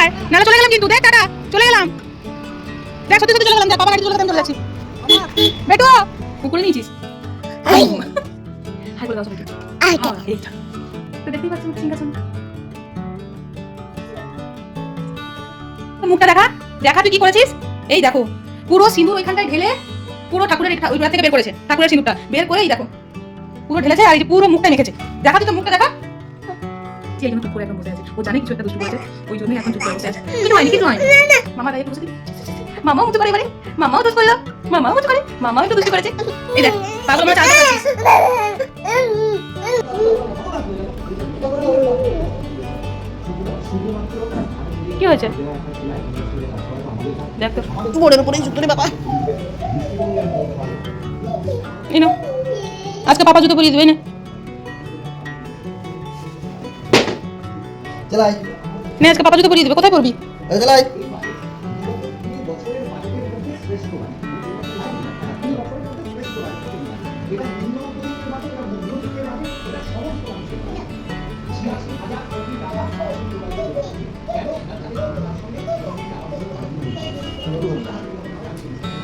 আয় নালে চলে গেলাম কিন্তু দেখ টাটা চলে গেলাম দেখ সত্যি সত্যি চলে গেলাম দেখ বাবা গাড়ি চলে গেলাম চলে যাচ্ছি বেটু কুকুরে নিয়েছিস হাই বলে দাও সবাইকে এইটা তো দেখতেই পাচ্ছি সিংহাসন মুখটা দেখা দেখা তুই কি করেছিস এই দেখো পুরো সিঁদুর ওইখানটায় ঢেলে পুরো ঠাকুরের ওই ঘর থেকে বের করেছে ঠাকুরের সিঁদুরটা বের করে এই দেখো পুরো ঢেলেছে আর এই পুরো মুখটা মেখেছে দেখা তুই তো মুখটা দেখা এই জন্য চুপ করে এখন বসে আছে ও জানে কিছু একটা দুষ্টু করেছে ওই জন্যই এখন চুপ করে বসে আছে কিছু হয়নি কিছু হয়নি মামা দাঁড়িয়ে বসে মামাও মুচু করে এবারে মামাও দোষ করলো মামাও মুচু করে মামাও একটু দুষ্টু করেছে এই দেখ পাগল মনে চালতে পারছিস কি হয়েছে দেখ তো বোর্ডের উপরেই জুতো রে বাবা ইনো আজকে পাপা জুতো পরিয়ে দেবে না চলাই নে আজকে পাপা জুতো পরিয়ে দেবে কোথায় পরবি চলাই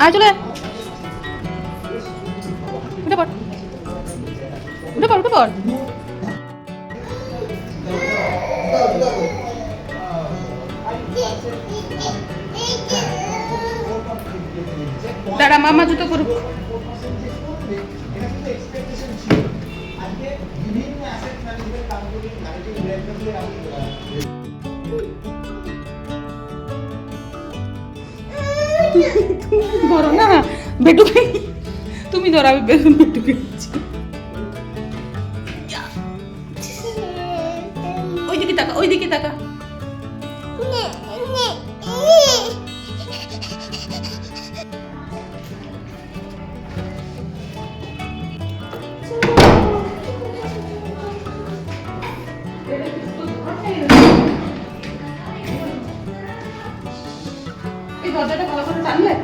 আয় চলে উঠে পড় উঠে পড় উঠে পড় দাঁড়া মামা জুতো পরুক ধরো না বেটুকে তুমি ধরো আমি বেটুকে ওইদিকে তাকা ওইদিকে তাকা এই দরজাটা ভালো করে টানলে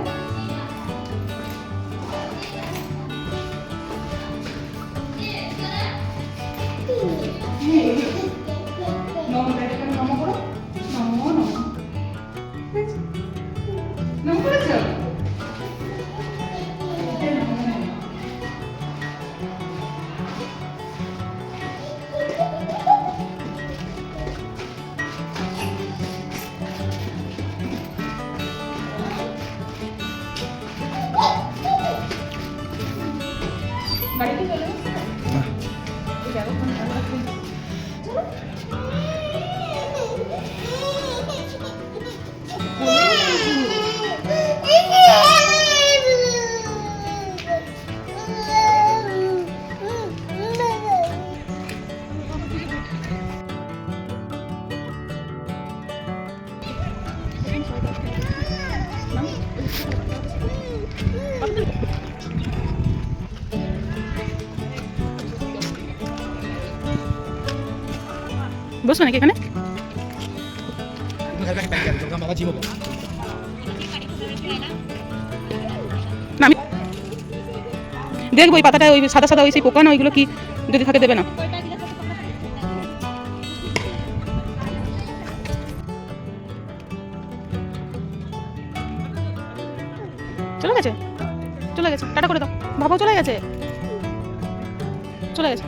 গাড়িতে চলে বসো নাকি এখানে দেখবো ওই পাতাটা ওই সাদা সাদা ওই সেই পোকা না ওইগুলো কি যদি থাকে দেবে না চলে গেছে চলে গেছে টাটা করে দাও বাবাও চলে গেছে চলে গেছে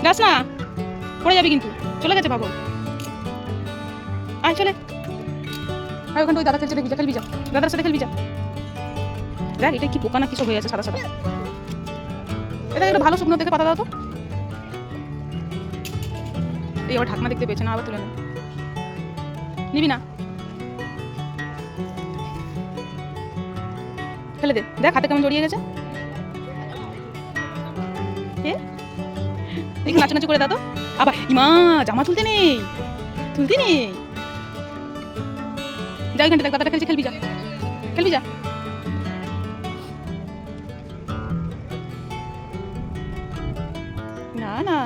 যাস না পড়ে যাবি কিন্তু চলে গেছে বাবু আয় চলে আয় ওখানে ওই দাদা খেলছে দেখবি যা খেলবি যা দাদার সাথে খেলবি যা দেখ এটা কি পোকা না কিছু হয়ে আছে সাদা সাদা এটা একটা ভালো শুকনো দেখে পাতা দাও তো এই আবার ঢাকনা দেখতে পেয়েছে না আবার তুলে নে নিবি না ফেলে দে দেখ হাতে কেমন জড়িয়ে গেছে দেখি নাচু করে দাও তো আবার ইমা জামা তুলতে নেই যা ওইখানটা দেখ দাদাটা খেলছে খেলবি যা না না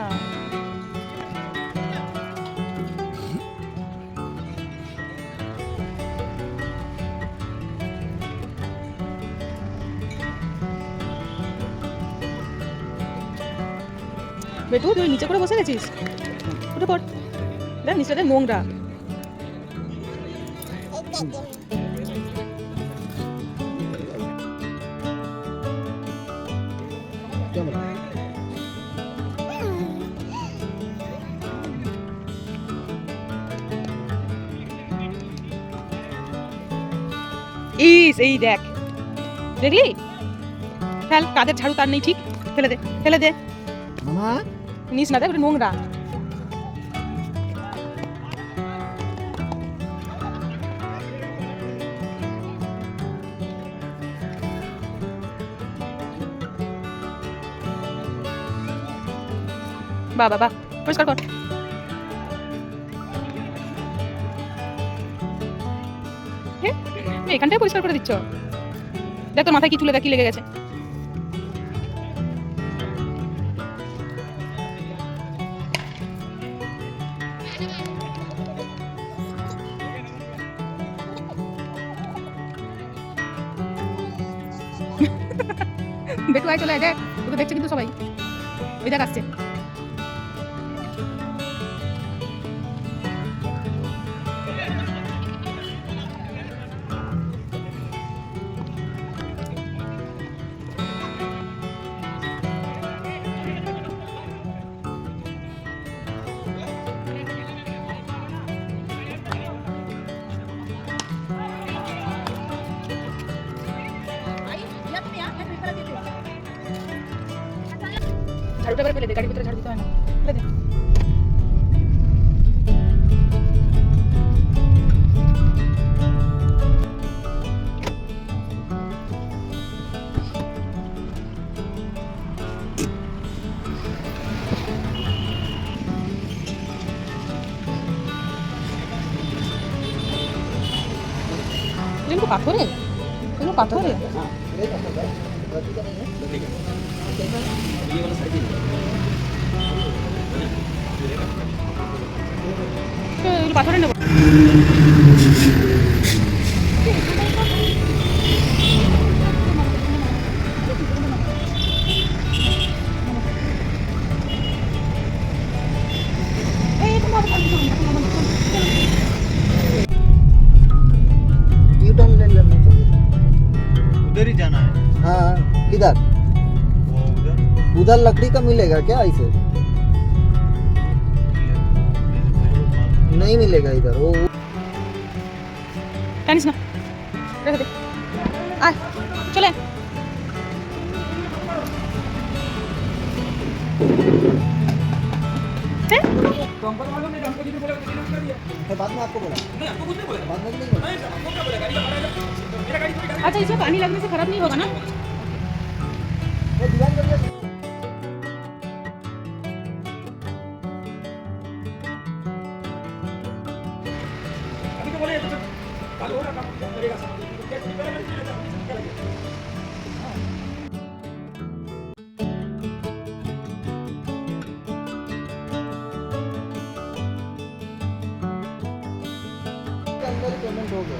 বেটু তুই নিচে করে বসে গেছিস উঠে পড় দেখ নিচে নোংরা এই দেখ, দেখলি? ফেল, কাদের ঝাড়ু তার নেই ঠিক, ফেলে দে, ফেলে দে। নিস না, দেখ ওটা নোংরা। বাহ, পরিষ্কার কর। এখানটাই পরিষ্কার করে দিচ্ছ। দেখ তোর মাথায় কি চুলে, দেখ কি লেগে গেছে। বেটু আয়, চলে আয়, দেখ ওকে দেখছে কিন্তু সবাই। ওই দেখ আসছে। ঝাড়ুটা এবার ফেলে দে, গাড়ির ভিতরে ঝাড়ু দিতে হয় না, ফেলে দে। এগুলো পাথরে, এগুলো পাথরে। এগুলো পাথরে নেবো। उधर ही जाना है। हाँ किधर? वो उधर उधर लकड़ी का मिलेगा क्या ऐसे? नहीं मिलेगा इधर। वो টানিস না, রেখে দে। আয়, চলে আয়। बाद में आपको बोला। बाद में नहीं बोला। अच्छा, इसमें पानी लगने से खराब नहीं होगा ना? वो दीवार कर दिया। अंदर पेमेंट हो गया।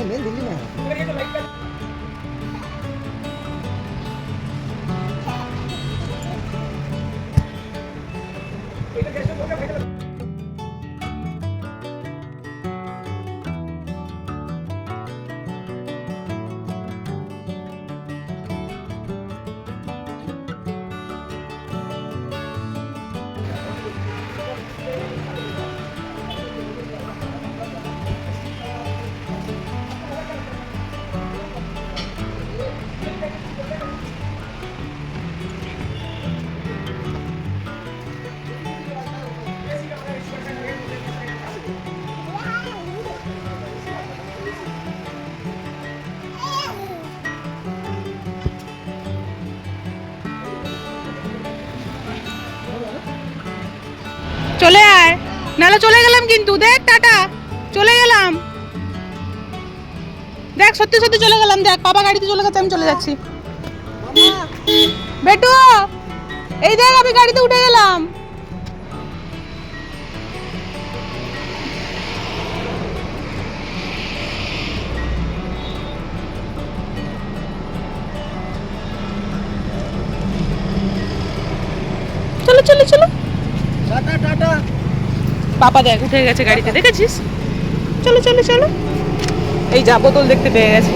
मैं दिल्ली में है। চলে আয়, নাহলে চলে গেলাম কিন্তু। দেখ, টাটা, চলে গেলাম। দেখ সত্যি সত্যি চলে গেলাম। দেখ বাবা গাড়িতে চলে গেছে, আমি চলে যাচ্ছি। বেটু, এই দেখ আমি গাড়িতে উঠে গেলাম। চলো চলো চলো। টাটা টাটা পাপা দেখ উঠে গেছে গাড়িতে, দেখেছিস? চলো চলো চলো, এই যা বোতল দেখতে পেয়ে গেছে।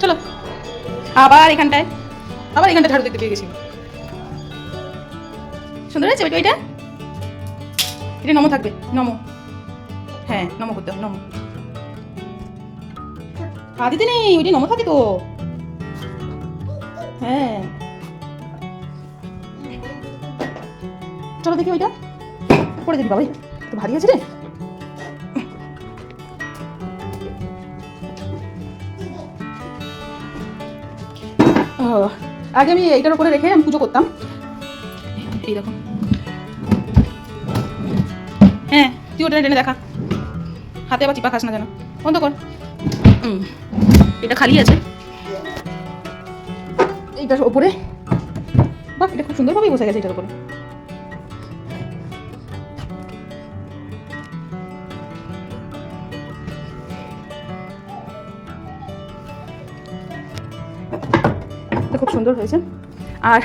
চলো আবার এখানটায় ঝাড়ু দেখতে পেয়ে গেছি। সুন্দর হয়েছে ওইটা, এটা নমো থাকবে, নমো, হ্যাঁ নমো করতে হবে, নমো আদিতে নেই, ওইটা নমো থাকে তো, হ্যাঁ চলো দেখি ওইটা করে দিবি বাবাই, তো ভারী আছে রে। আগে আমি এইটার উপরে রেখে আমি পুজো করতাম, এই দেখো, হ্যাঁ তুই ওটা টেনে দেখা, হাতে আবার চিপা খাস না যেন, বন্ধ কর। এটা খালি আছে, এইটার ওপরে, বাহ এটা খুব সুন্দরভাবেই বসে গেছে এটার উপরে। খুব সুন্দর হয়েছে। আর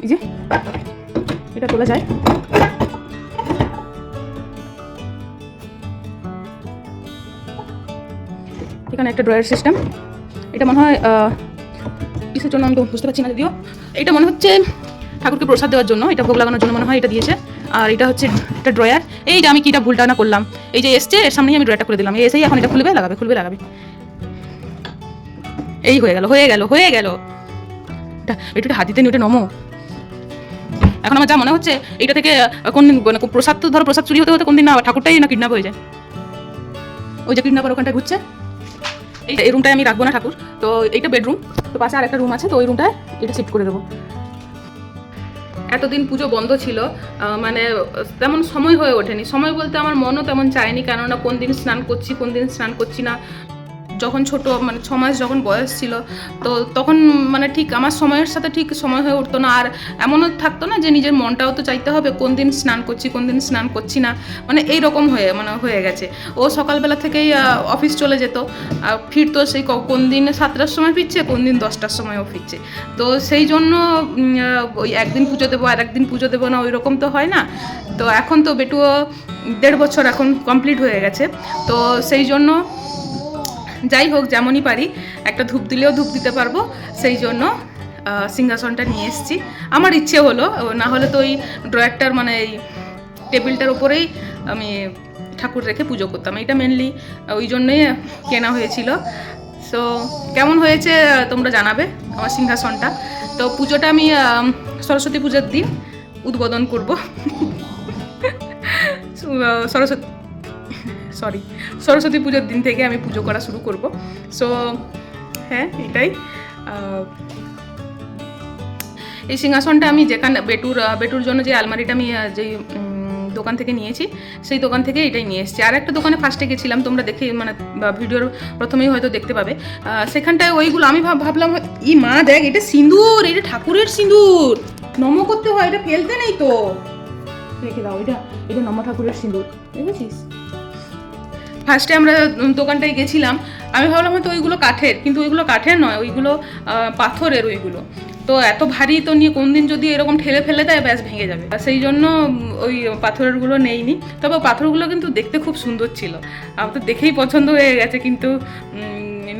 এই যে এটা তোলা যায়, এখানে একটা ড্রয়ার সিস্টেম, এটা মনে হয় কিসের জন্য আমি তো বুঝতে পারছি না, যদিও এটা মনে হচ্ছে ঠাকুরকে প্রসাদ দেওয়ার জন্য, এটা ভোগ লাগানোর জন্য মনে হয় এটা দিয়েছে। আর এটা হচ্ছে একটা ড্রয়ার, এই যে আমি কিটা ভুলটা না করলাম, এই যে এসছে এর সামনেই আমি ড্রয়ারটা করে দিলাম, এই এসেই এখন এটা খুলবে লাগাবে, এই হয়ে গেল। এটা হাতিতে নিয়ে ওটা নমো। এখন আমার যা মনে হচ্ছে এইটা থেকে কোন দিন প্রসাদ, তো ধরো প্রসাদ চুরি হতে কোন দিন না ঠাকুরটাই না কিডন্যাপ হয়ে যায়, ওই যে কিডন্যাপার ওখানটা ঘুরছে। এই রুমটায় আমি রাখবো না ঠাকুর, তো এইটা বেডরুম, তো পাশে আর একটা রুম আছে, তো ওই রুমটায় এটা শিফট করে দেবো। এতদিন পুজো বন্ধ ছিল, মানে তেমন সময় হয়ে ওঠেনি, সময় বলতে আমার মনও তেমন চায়নি, কেননা কোন দিন স্নান করছি না। যখন ছোট মানে 6 মাস যখন বয়স ছিল, তো তখন মানে ঠিক আমার সময়ের সাথে ঠিক সময় হয়ে উঠতো না, আর এমনও থাকতো না যে নিজের মনটাও তো চাইতে হবে কোন দিন স্নান করছি না, মানে এইরকম হয়ে গেছে। ও সকালবেলা থেকেই অফিস চলে যেত, ফিরতো সেই কোন দিন 7টার সময় ফিরছে, কোন দিন 10টার সময়ও ফিরছে, তো সেই জন্য ওই একদিন পুজো দেবো আর একদিন পুজো দেবো না, ওই রকম তো হয় না। তো এখন তো বেটুও 1.5 বছর এখন কমপ্লিট হয়ে গেছে, তো সেই জন্য যাই হোক যেমনই পারি একটা ধূপ দিলেও ধূপ দিতে পারবো, সেই জন্য সিংহাসনটা নিয়ে এসেছি। আমার ইচ্ছে হলো, না হলে তো ওই ড্রয়ারটার মানে এই টেবিলটার উপরেই আমি ঠাকুর রেখে পুজো করতাম, এটা মেনলি ওই জন্যই কেনা হয়েছিল। সো কেমন হয়েছে তোমরা জানাবে আমার সিংহাসনটা। তো পুজোটা আমি সরস্বতী পূজার দিন উদ্বোধন করব। সরস্বতী পুজোর দিন থেকে আমি পুজো করা শুরু করব। সো হ্যাঁ এটাই। এই সিংহাসনটা আমি যেখানে বেটুর জন্য যে আলমারিটা আমি যেই দোকান থেকে নিয়েছি, সেই দোকান থেকে এটাই নিয়ে এসেছি। আর একটা দোকানে ফার্স্টে গেছিলাম, তোমরা দেখে মানে ভিডিওর প্রথমেই হয়তো দেখতে পাবে, সেখানটায় ওইগুলো আমি ভাবলাম ই মা দেখ এটা সিঁদুর, এটা ঠাকুরের সিঁদুর, নম করতে হয়, এটা ফেলতে নেই তো, রেখে দাও, এটা নম ঠাকুরের সিঁদুর, দেখেছিস। ফার্স্টে আমরা দোকানটায় গেছিলাম, আমি ভাবলাম হয়তো ওইগুলো কাঠের, কিন্তু ওইগুলো কাঠের নয়, ওইগুলো পাথরের। ওইগুলো তো এত ভারী, তো নিয়ে কোন দিন যদি এরকম ঠেলে ফেলে দেয় ব্যাস ভেঙে যাবে, সেই জন্য ওই পাথরেরগুলো নেইনি। তবে পাথরগুলো কিন্তু দেখতে খুব সুন্দর ছিল, আমার তো দেখেই পছন্দ হয়ে গেছে, কিন্তু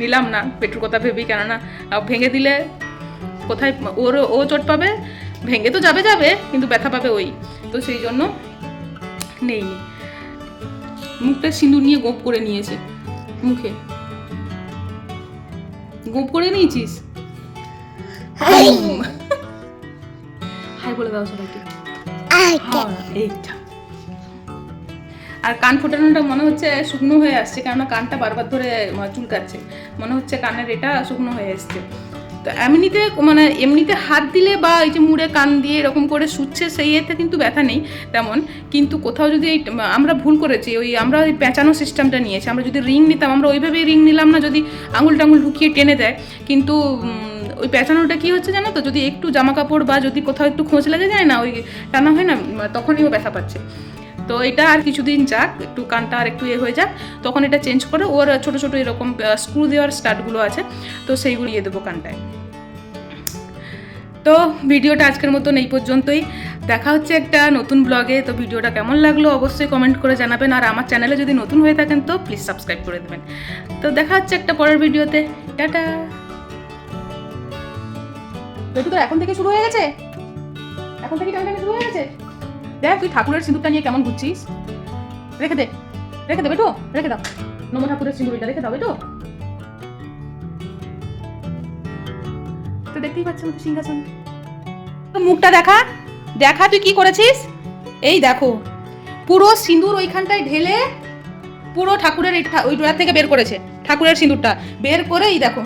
নিলাম না পেটুর কথা ভেবেই, কেননা ভেঙে দিলে কোথায় ও চোট পাবে, ভেঙে তো যাবে কিন্তু ব্যথা পাবে ওই, তো সেই জন্য নেইনি। মুখটা সিঁদুর নিয়ে গোপ করে নিয়েছে, মুখে গোপ করে নিয়েছিস। হাই বলে দাও সবাইকে। আর কান ফোটানোটা মনে হচ্ছে শুকনো হয়ে আসছে, কেননা কানটা বারবার ধরে চুলকাচ্ছে, মনে হচ্ছে কানের এটা শুকনো হয়ে আসছে। তো এমনিতে হাত দিলে বা এই যে মুড়ে কান দিয়ে এরকম করে শুচ্ছে সেই এতে কিন্তু ব্যথা নেই তেমন, কিন্তু কোথাও যদি আমরা ভুল করেছি, আমরা ওই পেঁচানো সিস্টেমটা নিয়েছি। আমরা যদি রিং নিতাম, আমরা ওইভাবেই রিং নিলাম না, যদি আঙুল টাঙুল ঢুকিয়ে টেনে দেয়, কিন্তু ওই পেঁচানোটা কি হচ্ছে জানো তো, যদি একটু জামা কাপড় বা যদি কোথাও একটু খোঁজ লেগে যায় না, ওই টানা হয় না, তখনই ও ব্যথা পাচ্ছে। তো এটা আর কিছুদিন যাক, একটু কানটা আর একটু হয়ে যাক, তখন এটা চেঞ্জ করে ওর ছোটো ছোটো এরকম স্ক্রু দেওয়ার স্টার্টগুলো আছে, তো সেইগুলো দেবো কানটায়। তো ভিডিওটা আজকের মতন এই পর্যন্তই, দেখা হচ্ছে একটা নতুন ব্লগে। তো ভিডিওটা কেমন লাগলো অবশ্যই কমেন্ট করে জানাবেন, আর আমার চ্যানেলে যদি নতুন হয়ে থাকেন তো প্লিজ সাবস্ক্রাইব করে দেবেন। তো দেখা হচ্ছে একটা পরের ভিডিওতে, টাটা। বেটু তো এখন থেকে শুরু হয়ে গেছে, এখন থেকে টানটানি শুরু হয়ে গেছে। দেখ তুই ঠাকুরের সিঁদুরটা নিয়ে কেমন ঘুরছিস, রেখে দে বেটু, রেখে দাও নম ঠাকুরের সিঁদুরটা রেখে দাও বেটু। তো দেখতেই পাচ্ছেন তো সিংহাসন, তো মুখটা দেখা দেখা তুই কি করেছিস। এই দেখো পুরো সিঁদুর ওইখানটায় ঢেলে পুরো ঠাকুরের ওই ডোয়ার থেকে বের করেছে, ঠাকুরের সিঁদুরটা বের করে এই দেখো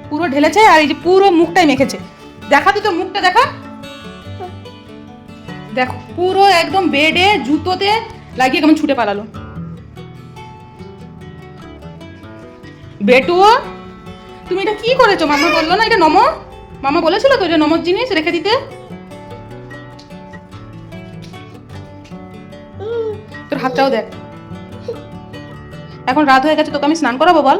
পুরো ঢেলেছে, আর এই যে পুরো মুখটাই মেখেছে। দেখা তুই তো মুখটা দেখা, দেখো পুরো একদম বেডে জুতোতে লাগিয়ে কেমন ছুটে পালালো। বেটু তুমি এটা কি করেছো? মামা বললো না এটা নম, মামা বলেছিল তো এটা নমর জিনিস রেখে দিতে। তোর হাতটাও দেখ, এখন রাত হয়ে গেছে, তোকে আমি স্নান করাবো, বল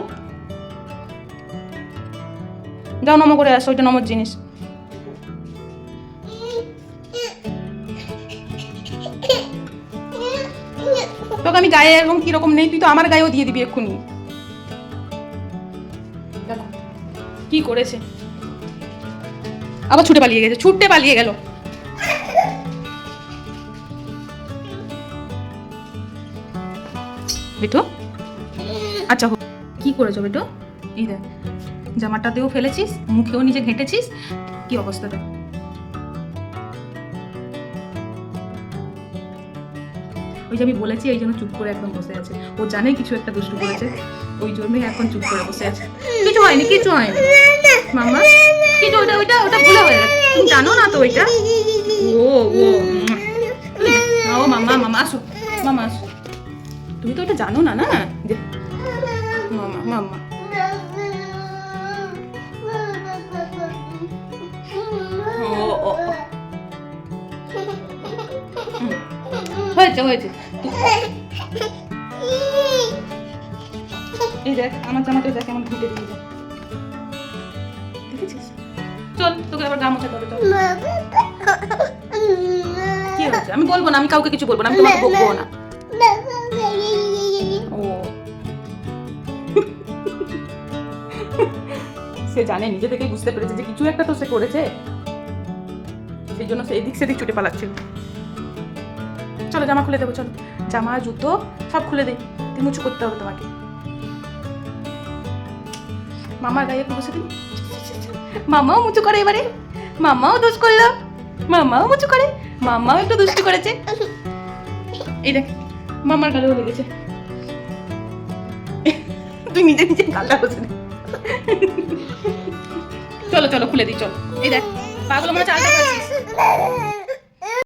যাও নম করে আসো, ওইটা নমর জিনিস। তোকে আমি গায়ে এরকম কিরকম নেই, তুই তো আমার গায়েও দিয়ে দিবি এক্ষুনি। দেখো কি করেছে, আবার ছুটে পালিয়ে গেল। বেটু আচ্ছা কি করেছো বেটু? এই দেখ জামাটাতেও ফেলেছিস, মুখেও নিজে ঘেঁটেছিস, কি অবস্থাটা। ওই যে আমি বলেছি এই জন্য চুপ করে একদম বসে আছে, ও জানে কিছু একটা দুষ্টু করেছে, ওই জন্যই এখন চুপ করে বসে আছে। কিছু হয়নি মামা, কিছু ওইটা ভুলে হয়ে গেছে, তুমি জানো না তো ওইটা। ও মামা আসো, মামা আসো, তুমি তো ওইটা জানো না, না যে মামা হয়েছে। এই দেখ আমার জামাটা দেখ কেমন ঘুটে দিয়ে দেখেছিস। চল তোকে আবার গা মোছাতে হবে। কি হয়েছে আমি বলবো না, আমি কাউকে কিছু বলবো না, আমি তোমাকে বকবো না। ও সে জানে, নিজে থেকেই বুঝতে পেরেছে যে কিছু একটা তো সে করেছে, সেই জন্য সে এদিক সেদিক ছুটে পালাচ্ছিল। চলো জামা খুলে দেবো, চলো জামা জুতো সব খুলে দে, তুই মুছু করতে হবে তোমাকে। মামার গায়ে একটু বসে দিবি, মামাও মুছু করে, এবারে মামাও দোষ করলো, মামাও মুছু করে, মামাও একটু দুষ্টু করেছে। এই দেখ মামার গালেও লেগেছে, তুই নিজে গালটা বসে দে। চলো খুলে দিই, চলো। এই দেখ পাগুলো মনে হচ্ছে আলটা খাচ্ছিস।